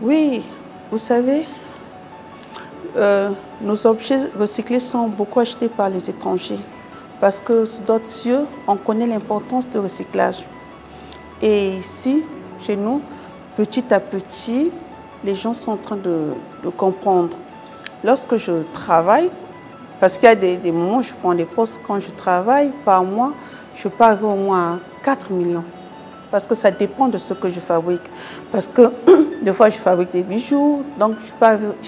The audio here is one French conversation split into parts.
Oui, vous savez, nos objets recyclés sont beaucoup achetés par les étrangers parce que sous d'autres cieux, on connaît l'importance du recyclage. Et ici, chez nous, petit à petit, les gens sont en train de comprendre. Lorsque je travaille, parce qu'il y a des moments où je prends des postes, quand je travaille, par mois, je peux arriver au moins à 4 millions. Parce que ça dépend de ce que je fabrique. Parce que des fois, je fabrique des bijoux, donc je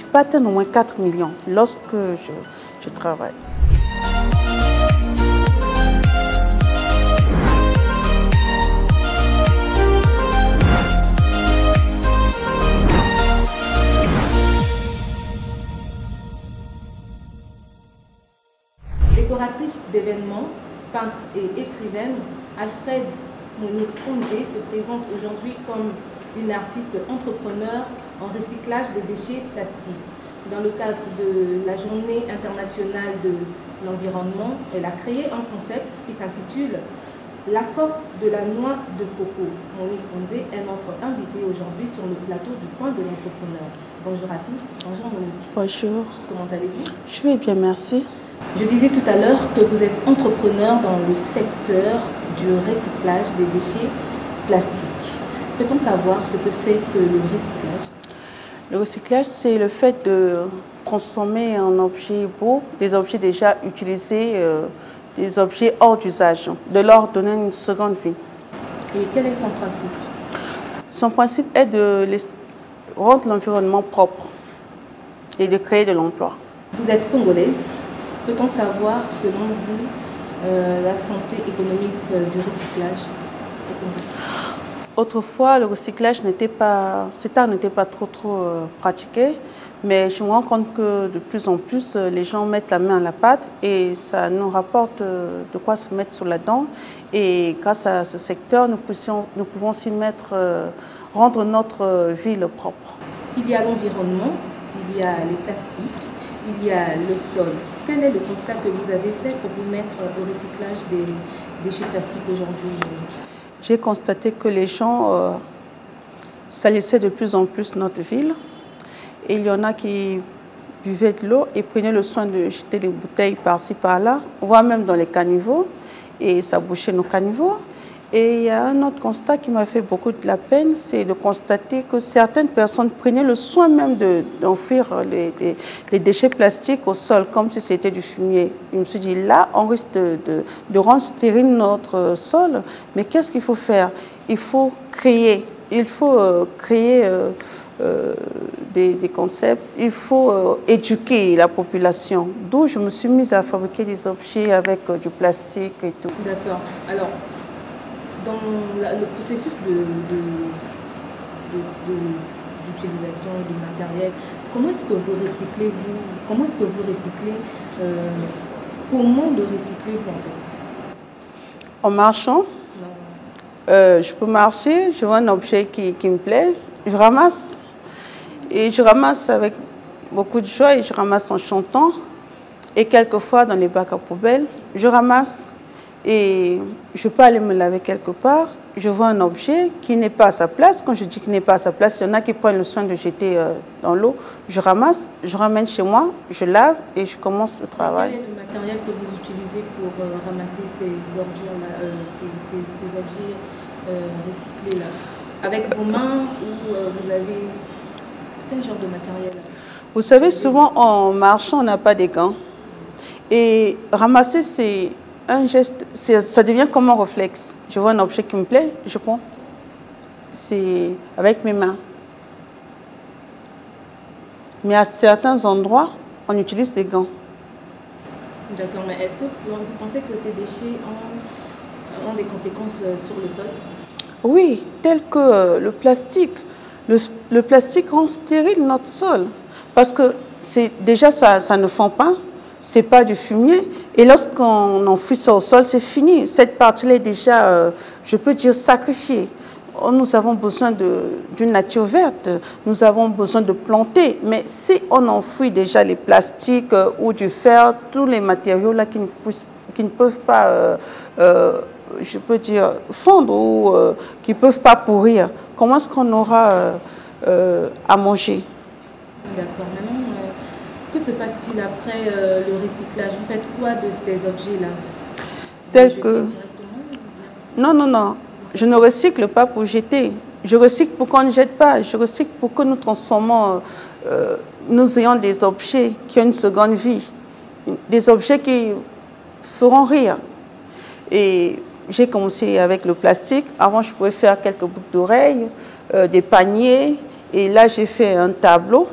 peux atteindre au moins 4 millions lorsque je travaille. Décoratrice d'événements, peintre et écrivaine, Alfred Monique Ondé se présente aujourd'hui comme une artiste entrepreneur en recyclage des déchets plastiques. Dans le cadre de la Journée internationale de l'environnement, elle a créé un concept qui s'intitule La coque de la noix de coco. Monique Ondé est notre invitée aujourd'hui sur le plateau du Coin de l'entrepreneur. Bonjour à tous. Bonjour Monique. Bonjour. Comment allez-vous? Je vais bien, merci. Je disais tout à l'heure que vous êtes entrepreneur dans le secteur du recyclage des déchets plastiques. Peut-on savoir ce que c'est que le recyclage? Le recyclage, c'est le fait de transformer un objet beau, des objets déjà utilisés, des objets hors d'usage, de leur donner une seconde vie. Et quel est son principe? Son principe est de rendre l'environnement propre et de créer de l'emploi. Vous êtes congolaise. Peut-on savoir, selon vous, la santé économique du recyclage au Congo? Autrefois, le recyclage n'était pas, cet art n'était pas trop pratiqué, mais je me rends compte que de plus en plus, les gens mettent la main à la pâte et ça nous rapporte de quoi se mettre sur la dent. Et grâce à ce secteur, nous pouvons s'y mettre, rendre notre ville propre. Il y a l'environnement, il y a les plastiques, il y a le sol. Quel est le constat que vous avez fait pour vous mettre au recyclage des déchets plastiques aujourd'hui? J'ai constaté que les gens salissaient de plus en plus notre ville. Et il y en a qui buvaient de l'eau et prenaient le soin de jeter des bouteilles par-ci, par-là, voire même dans les caniveaux. Et ça bouchait nos caniveaux. Et il y a un autre constat qui m'a fait beaucoup de la peine, c'est de constater que certaines personnes prenaient le soin même d'enfuir les déchets plastiques au sol, comme si c'était du fumier. Je me suis dit, là, on risque de rendre stérile notre sol. Mais qu'est-ce qu'il faut faire? Il faut créer. Il faut créer des concepts. Il faut éduquer la population. D'où je me suis mise à fabriquer des objets avec du plastique et tout. D'accord. Alors, dans le processus d'utilisation du matériel, comment est-ce que vous recyclez Comment est-ce que vous recyclez Comment le recyclez-vous en fait? En marchant, je peux marcher, je vois un objet qui me plaît, je ramasse. Et je ramasse avec beaucoup de joie et je ramasse en chantant. Et quelquefois dans les bacs à poubelle, je ramasse. Et je peux aller me laver quelque part, je vois un objet qui n'est pas à sa place. Quand je dis qu'il n'est pas à sa place, il y en a qui prennent le soin de jeter dans l'eau. Je ramasse, je ramène chez moi, je lave et je commence le travail. Quel est le matériel que vous utilisez pour ramasser ces ordures-là, ces objets recyclés-là? Avec vos mains ou vous avez quel genre de matériel? Vous savez, souvent en marchant, on n'a pas des gants. Et ramasser, c'est un geste, ça devient comme un réflexe. Je vois un objet qui me plaît, je prends. C'est avec mes mains. Mais à certains endroits, on utilise des gants. D'accord, mais est-ce que vous pensez que ces déchets ont des conséquences sur le sol? Oui, tel que le plastique. Le plastique rend stérile notre sol. Parce que déjà, ça ne fond pas. Ce n'est pas du fumier. Et lorsqu'on enfouit ça au sol, c'est fini. Cette partie-là est déjà, je peux dire, sacrifiée. Nous avons besoin d'une nature verte. Nous avons besoin de planter. Mais si on enfouit déjà les plastiques ou du fer, tous les matériaux là qui ne peuvent pas, je peux dire, fondre ou qui ne peuvent pas pourrir, comment est-ce qu'on aura à manger. D'accord. Maintenant, que se passe-t-il après le recyclage? Vous faites quoi de ces objets-là? Tel que... Non, non, non. Je ne recycle pas pour jeter. Je recycle pour qu'on ne jette pas. Je recycle pour que nous transformons, nous ayons des objets qui ont une seconde vie. Des objets qui feront rire. Et j'ai commencé avec le plastique. Avant, je pouvais faire quelques boucles d'oreilles, des paniers. Et là, j'ai fait un tableau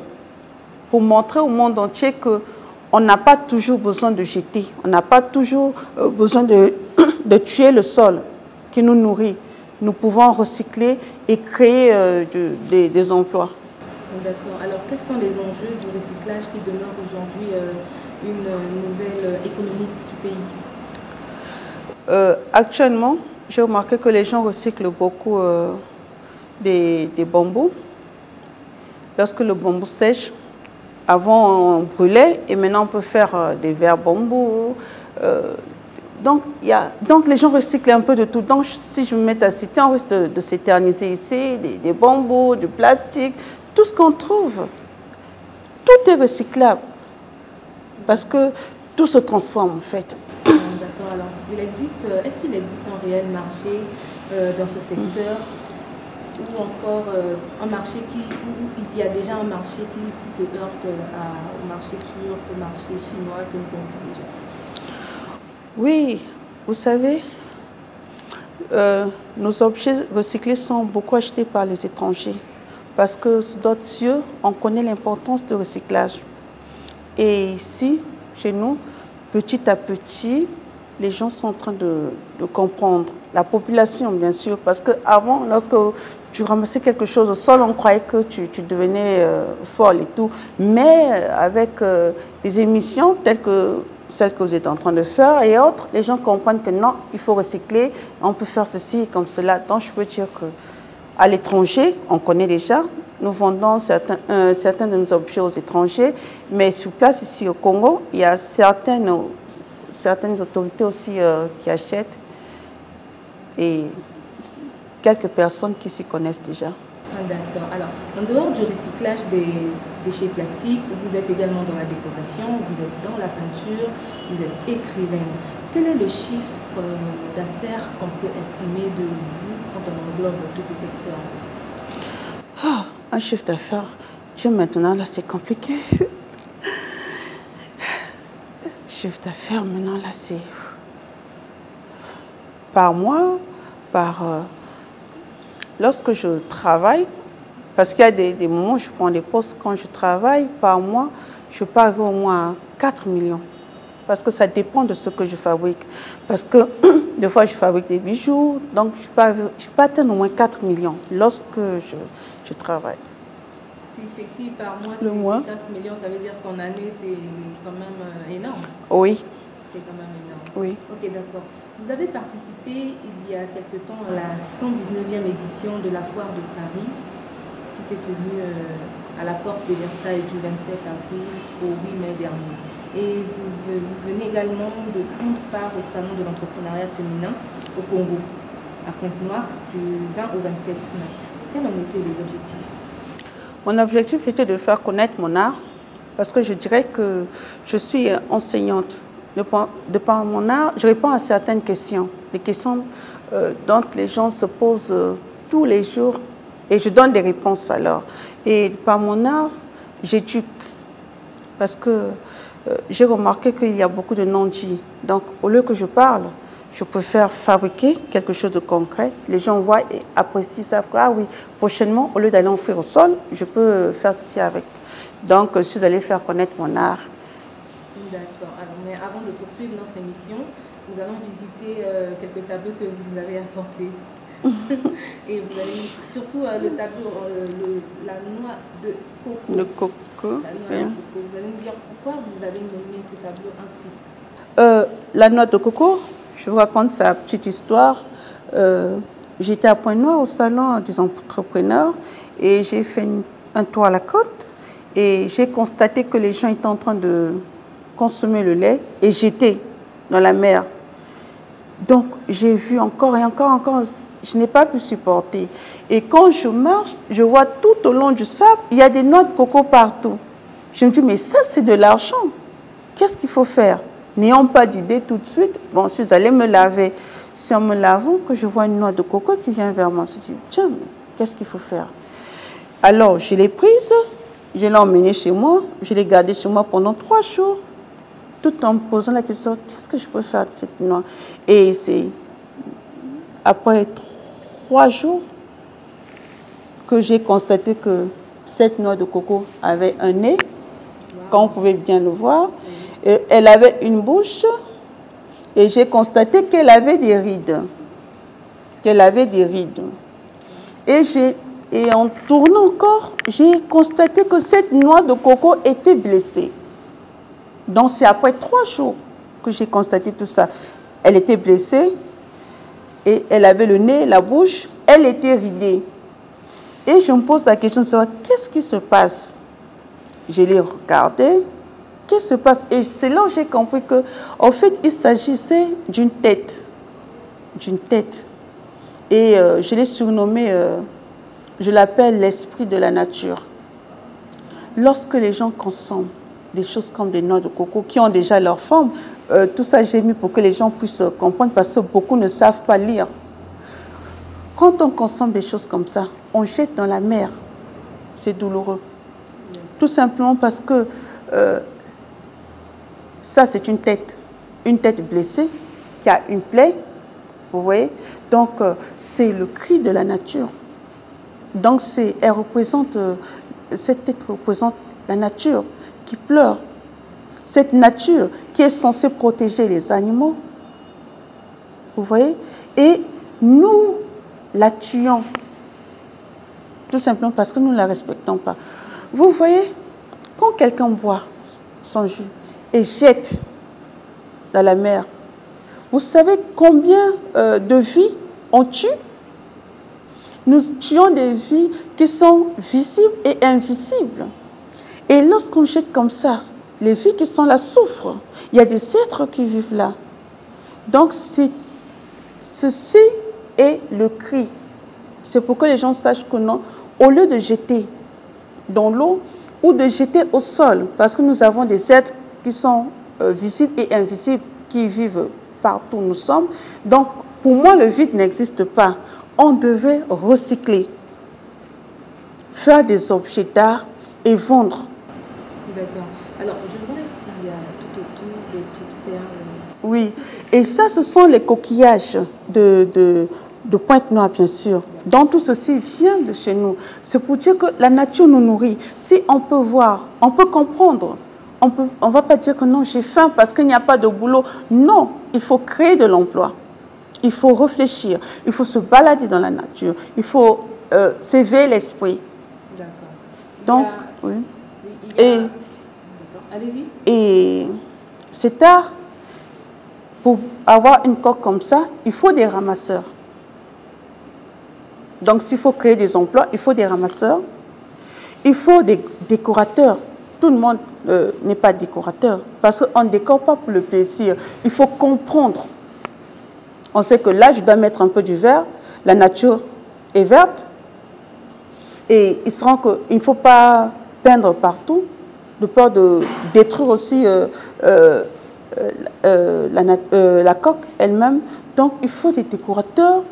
pour montrer au monde entier qu'on n'a pas toujours besoin de jeter. On n'a pas toujours besoin de tuer le sol qui nous nourrit. Nous pouvons recycler et créer des emplois. D'accord. Alors, quels sont les enjeux du recyclage qui demeurent aujourd'hui une nouvelle économie du pays? Actuellement, j'ai remarqué que les gens recyclent beaucoup des bambous. Lorsque le bambou sèche, avant on brûlait et maintenant on peut faire des verres bambous. Donc les gens recyclent un peu de tout. Donc si je me mets à citer, on risque de s'éterniser ici, des bambous, du plastique, tout ce qu'on trouve. Tout est recyclable parce que tout se transforme en fait. D'accord. Alors, est-ce qu'il existe un réel marché dans ce secteur ou encore un marché où il y a déjà un marché qui se heurte au marché turc, au marché chinois que nous connaissons déjà? Oui, vous savez, nos objets recyclés sont beaucoup achetés par les étrangers parce que sous d'autres cieux, on connaît l'importance du recyclage. Et ici, chez nous, petit à petit, les gens sont en train de comprendre. La population, bien sûr, parce qu'avant, lorsque tu ramassais quelque chose au sol, on croyait que tu devenais folle et tout. Mais avec des émissions telles que celles que vous êtes en train de faire et autres, les gens comprennent que non, il faut recycler, on peut faire ceci comme cela. Donc, je peux dire qu'à l'étranger, on connaît déjà. Nous vendons certains de nos objets aux étrangers, mais sur place, ici au Congo, il y a certaines autorités aussi qui achètent et quelques personnes qui s'y connaissent déjà. D'accord. Alors, en dehors du recyclage des déchets plastiques, vous êtes également dans la décoration, vous êtes dans la peinture, vous êtes écrivaine. Quel est le chiffre d'affaires qu'on peut estimer de vous quand on englobe tous ces secteurs? Un chiffre d'affaires, Dieu, maintenant, là, c'est compliqué. Chiffre d'affaires, maintenant, là, c'est par mois, lorsque je travaille, parce qu'il y a des moments où je prends des postes quand je travaille, par mois, je peux arriver au moins à 4 millions. Parce que ça dépend de ce que je fabrique. Parce que des fois, je fabrique des bijoux, donc je peux atteindre au moins 4 millions lorsque je travaille. Si par mois, c'est 4 millions, ça veut dire qu'en année, c'est quand même énorme. Oui. C'est quand même énorme. Oui. Ok, d'accord. Vous avez participé il y a quelque temps à la 119e édition de la Foire de Paris, qui s'est tenue à la porte de Versailles du 27 avril au 8 mai dernier. Et vous venez également de prendre part au Salon de l'entrepreneuriat féminin au Congo, à Pointe-Noire, du 20 au 27 mai. Quels en étaient les objectifs? Mon objectif était de faire connaître mon art, parce que je dirais que je suis enseignante. De par mon art, je réponds à certaines questions, des questions dont les gens se posent tous les jours, et je donne des réponses alors. Et par mon art, j'éduque, parce que j'ai remarqué qu'il y a beaucoup de non-dits. Donc, au lieu que je parle, je préfère fabriquer quelque chose de concret. Les gens voient et apprécient, savent que, ah oui, prochainement, au lieu d'aller offrir au sol, je peux faire ceci avec. Donc, je suis allée faire connaître mon art. D'accord. Alors, mais avant de poursuivre notre émission, nous allons visiter quelques tableaux que vous avez apportés. Et vous allez surtout le tableau, la noix de coco. Le coco. La noix de coco. Vous allez me dire pourquoi vous avez nommé ce tableau ainsi. La noix de coco, je vous raconte sa petite histoire. J'étais à Pointe-Noire au salon des entrepreneurs et j'ai fait un tour à la côte et j'ai constaté que les gens étaient en train de consommer le lait et jeter dans la mer. Donc j'ai vu encore et encore je n'ai pas pu supporter. Et quand je marche, je vois tout au long du sable, il y a des noix de coco partout. Je me dis, mais ça, c'est de l'argent. Qu'est-ce qu'il faut faire? N'ayant pas d'idée tout de suite, bon, je suis allée me laver. C'est en me lavant que je vois une noix de coco qui vient vers moi. Je me dis, tiens, qu'est-ce qu'il faut faire? Alors, je l'ai prise, je l'ai emmenée chez moi, je l'ai gardée chez moi pendant 3 jours, tout en me posant la question, qu'est-ce que je peux faire de cette noix? Et c'est après 3 jours que j'ai constaté que cette noix de coco avait un nez, comme on pouvait bien le voir. Et elle avait une bouche et j'ai constaté qu'elle avait des rides. Et en tournant encore, j'ai constaté que cette noix de coco était blessée. Donc c'est après 3 jours que j'ai constaté tout ça. Elle était blessée et elle avait le nez, la bouche, elle était ridée. Et je me pose la question de savoir qu'est-ce qui se passe. Je l'ai regardée. Qu'est-ce qui se passe? Et c'est là où j'ai compris qu'en fait, il s'agissait d'une tête. D'une tête. Et je l'ai surnommé, je l'appelle l'esprit de la nature. Lorsque les gens consomment des choses comme des noix de coco qui ont déjà leur forme, tout ça j'ai mis pour que les gens puissent comprendre parce que beaucoup ne savent pas lire. Quand on consomme des choses comme ça, on jette dans la mer. C'est douloureux. Tout simplement parce que ça, c'est une tête blessée qui a une plaie, vous voyez. Donc, c'est le cri de la nature. Donc, cette tête représente la nature qui pleure. Cette nature qui est censée protéger les animaux, vous voyez. Et nous la tuons, tout simplement parce que nous ne la respectons pas. Vous voyez, quand quelqu'un boit son jus et jette dans la mer, vous savez combien de vies on tue? Nous tuons des vies qui sont visibles et invisibles. Et lorsqu'on jette comme ça, les vies qui sont là souffrent. Il y a des êtres qui vivent là. Donc, ceci est le cri. C'est pour que les gens sachent que non, au lieu de jeter dans l'eau ou de jeter au sol, parce que nous avons des êtres qui sont visibles et invisibles, qui vivent partout où nous sommes. Donc, pour moi, le vide n'existe pas. On devait recycler, faire des objets d'art et vendre. D'accord. Alors, je vois qu'il y a tout autour des petites perles. Oui, et ça, ce sont les coquillages de Pointe-Noire, bien sûr. Donc, tout ceci vient de chez nous. C'est pour dire que la nature nous nourrit. Si on peut voir, on peut comprendre. On ne va pas dire que non, j'ai faim parce qu'il n'y a pas de boulot. Non, il faut créer de l'emploi. Il faut réfléchir. Il faut se balader dans la nature. Il faut s'éveiller l'esprit. D'accord. Donc, oui. Allez-y. Et c'est tard. Pour avoir une coque comme ça, il faut des ramasseurs. Donc, s'il faut créer des emplois, il faut des ramasseurs. Il faut des décorateurs. Tout le monde n'est pas décorateur. Parce qu'on ne décore pas pour le plaisir. Il faut comprendre. On sait que là, je dois mettre un peu du vert. La nature est verte. Et il se rend qu'il ne faut pas peindre partout, de peur de détruire aussi la coque elle-même. Donc, il faut des décorateurs,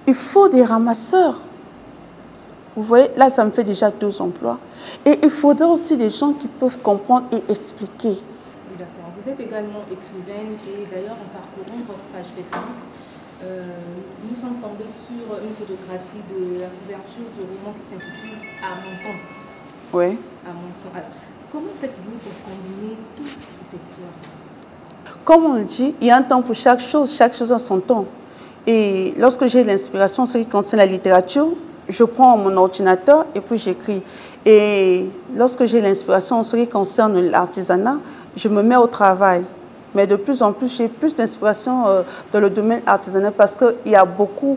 il faut des ramasseurs. Vous voyez, là, ça me fait déjà 2 emplois. Et il faudra aussi des gens qui peuvent comprendre et expliquer. D'accord. Vous êtes également écrivaine et d'ailleurs, en parcourant votre page Facebook, nous sommes tombés sur une photographie de la couverture du roman qui s'intitule « À mon temps ». Oui. À mon temps. Alors, comment faites-vous pour combiner tous ces secteurs? Comme on le dit, il y a un temps pour chaque chose a son temps. Et lorsque j'ai l'inspiration, ce qui concerne la littérature, je prends mon ordinateur et puis j'écris. Et lorsque j'ai l'inspiration en ce qui concerne l'artisanat, je me mets au travail. Mais de plus en plus, j'ai plus d'inspiration dans le domaine artisanal parce qu'il y a beaucoup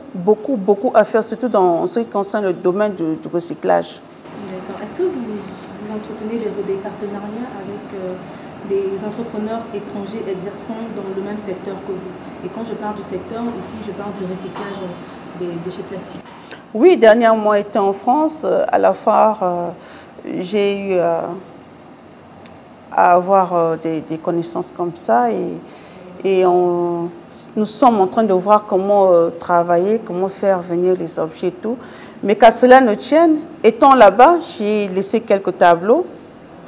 à faire, surtout dans ce qui concerne le domaine du recyclage. D'accord. Est-ce que vous entretenez des partenariats avec des entrepreneurs étrangers exerçant dans le même secteur que vous. Et quand je parle du secteur, ici, je parle du recyclage des déchets plastiques. Oui, dernièrement, j'étais en France, à la foire, j'ai eu à avoir des connaissances comme ça et nous sommes en train de voir comment travailler, comment faire venir les objets et tout. Mais qu'à cela ne tienne, étant là-bas, j'ai laissé quelques tableaux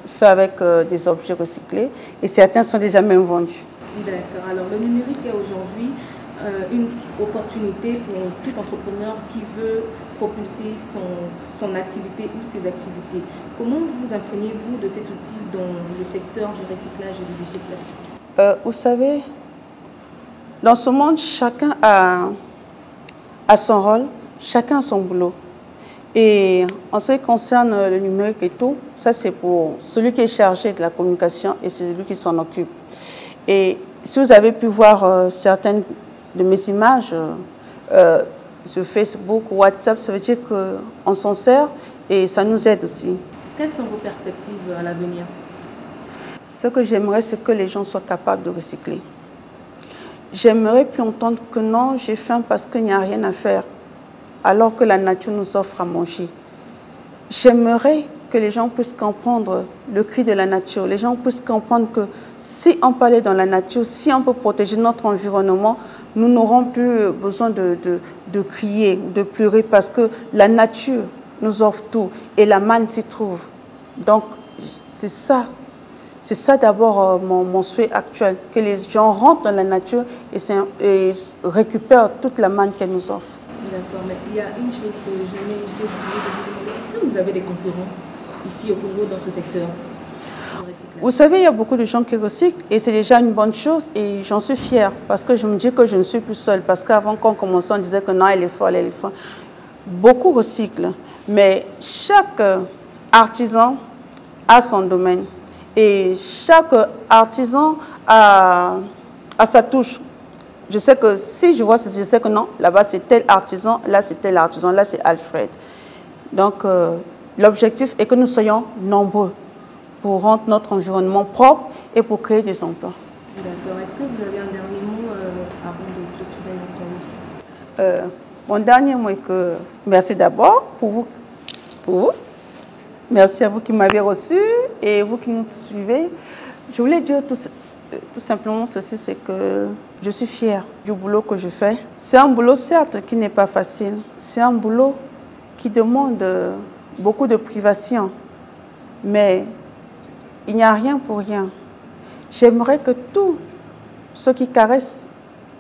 faits avec des objets recyclés et certains sont déjà même vendus. D'accord. Alors, le numérique est aujourd'hui une opportunité pour tout entrepreneur qui veut propulser son activité ou ses activités. Comment vous imprégnez-vous de cet outil dans le secteur du recyclage des déchets plastiques? Vous savez, dans ce monde, chacun a son rôle, chacun a son boulot. Et en ce qui concerne le numérique et tout, ça c'est pour celui qui est chargé de la communication et c'est celui qui s'en occupe. Et si vous avez pu voir certaines de mes images sur Facebook, WhatsApp, ça veut dire qu'on s'en sert et ça nous aide aussi. Quelles sont vos perspectives à l'avenir? Ce que j'aimerais, c'est que les gens soient capables de recycler. J'aimerais plus entendre que non, j'ai faim parce qu'il n'y a rien à faire, alors que la nature nous offre à manger. J'aimerais que les gens puissent comprendre le cri de la nature. Les gens puissent comprendre que si on parlait dans la nature, si on peut protéger notre environnement, nous n'aurons plus besoin de crier, de pleurer, parce que la nature nous offre tout et la manne s'y trouve. Donc, c'est ça. C'est ça d'abord mon souhait actuel, que les gens rentrent dans la nature et récupèrent toute la manne qu'elle nous offre. D'accord, mais il y a une chose que j'ai oublié de vous demander. Est-ce que vous avez des concurrents ici au Congo dans ce secteur? Vous savez, il y a beaucoup de gens qui recyclent et c'est déjà une bonne chose et j'en suis fière parce que je me dis que je ne suis plus seule. Parce qu'avant qu'on commençait, on disait que non, elle est folle, elle est folle. Beaucoup recyclent, mais chaque artisan a son domaine et chaque artisan a sa touche. Je sais que si je vois ceci, je sais que non, là-bas c'est tel artisan, là c'est tel artisan, là c'est Alfred. Donc l'objectif est que nous soyons nombreux pour rendre notre environnement propre et pour créer des emplois. D'accord. Est-ce que vous avez un dernier mot avant de clôturer notre émission? Mon dernier mot est que merci d'abord pour vous. Merci à vous qui m'avez reçu et vous qui nous suivez. Je voulais dire tout simplement ceci, c'est que je suis fière du boulot que je fais. C'est un boulot certes qui n'est pas facile. C'est un boulot qui demande beaucoup de privation. Mais il n'y a rien pour rien. J'aimerais que tous ceux qui caressent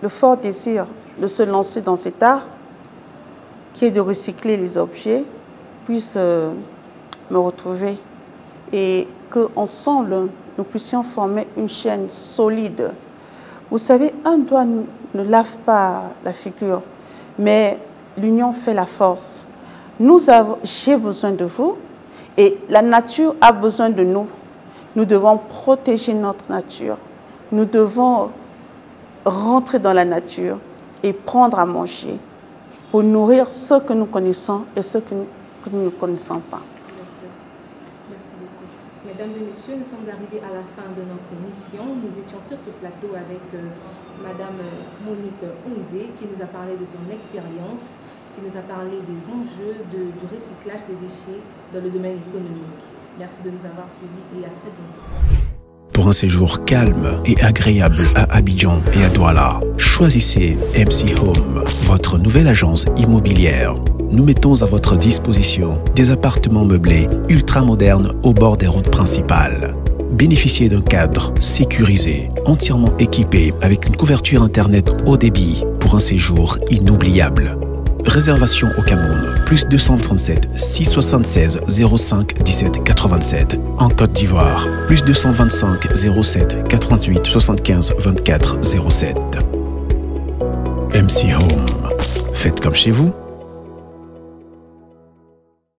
le fort désir de se lancer dans cet art, qui est de recycler les objets, puissent me retrouver et qu'ensemble, nous puissions former une chaîne solide. Vous savez, un doigt ne lave pas la figure, mais l'union fait la force. J'ai besoin de vous et la nature a besoin de nous. Nous devons protéger notre nature. Nous devons rentrer dans la nature et prendre à manger pour nourrir ceux que nous connaissons et ceux que nous ne connaissons pas. Merci beaucoup. Mesdames et messieurs, nous sommes arrivés à la fin de notre émission. Nous étions sur ce plateau avec Madame Monique Onzé qui nous a parlé de son expérience, qui nous a parlé des enjeux du recyclage des déchets dans le domaine économique. Merci de nous avoir suivis et à très bientôt. Pour un séjour calme et agréable à Abidjan et à Douala, choisissez MC Home, votre nouvelle agence immobilière. Nous mettons à votre disposition des appartements meublés ultra modernes au bord des routes principales. Bénéficiez d'un cadre sécurisé, entièrement équipé avec une couverture Internet haut débit pour un séjour inoubliable. Réservation au Cameroun, plus 237 676 05 17 87. En Côte d'Ivoire, plus 225 07 88 75 24 07. MC Home. Faites comme chez vous.